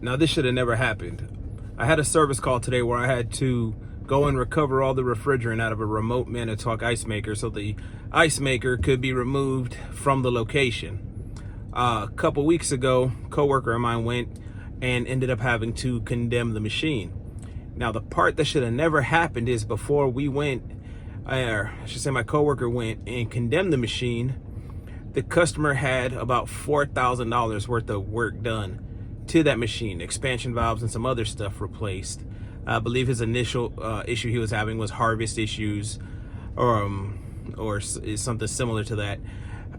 Now this should have never happened. I had a service call today where I had to go and recover all the refrigerant out of a remote Manitowoc ice maker so the ice maker could be removed from the location. A couple weeks ago, a coworker of mine went and ended up having to condemn the machine. Now the part that should have never happened is before we went, or I should say my coworker went and condemned the machine, the customer had about $4,000 worth of work done to that machine, expansion valves and some other stuff replaced. I believe his initial issue he was having was harvest issues, or something similar to that.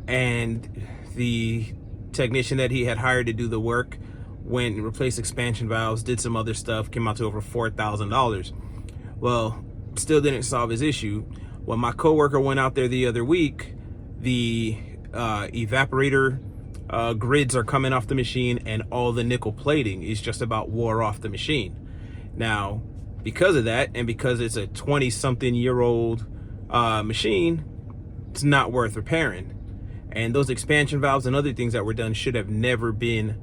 And the technician that he had hired to do the work went and replaced expansion valves, did some other stuff, came out to over $4,000. Well, still didn't solve his issue. When my coworker went out there the other week, the evaporator grids are coming off the machine, and all the nickel plating is just about wore off the machine. Now, because of that, and because it's a 20-something-year-old machine, it's not worth repairing. And those expansion valves and other things that were done should have never been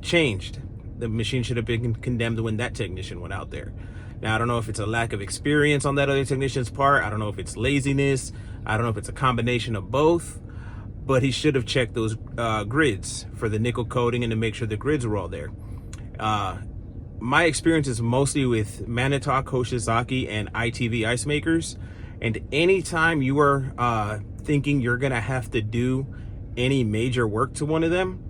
changed. The machine should have been condemned when that technician went out there. Now, I don't know if it's a lack of experience on that other technician's part. I don't know if it's laziness. I don't know if it's a combination of both. But he should have checked those grids for the nickel coating and to make sure the grids were all there. My experience is mostly with Manitowoc, Hoshizaki, and ITV ice makers. And anytime you are thinking you're gonna have to do any major work to one of them,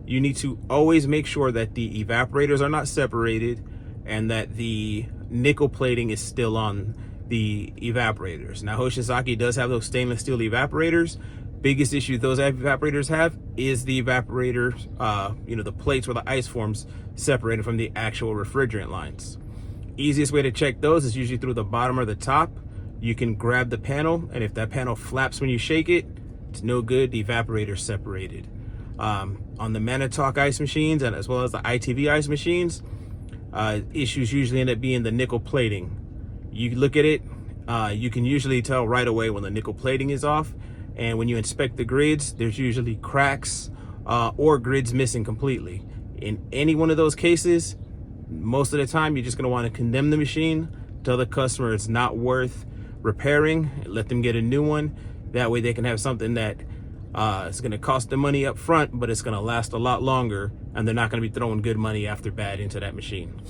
you need to always make sure that the evaporators are not separated and that the nickel plating is still on the evaporators. Now, Hoshizaki does have those stainless steel evaporators. Biggest issue those evaporators have is the evaporators, the plates where the ice forms separated from the actual refrigerant lines. Easiest way to check those is usually through the bottom or the top. You can grab the panel, and if that panel flaps when you shake it, it's no good, the evaporator's separated. On the Manitowoc ice machines, and as well as the ITV ice machines, issues usually end up being the nickel plating. You look at it, you can usually tell right away when the nickel plating is off. And when you inspect the grids, there's usually cracks or grids missing completely. In any one of those cases, most of the time, you're just going to want to condemn the machine, tell the customer it's not worth repairing, let them get a new one. That way they can have something that is going to cost them money up front, but it's going to last a lot longer, and they're not going to be throwing good money after bad into that machine.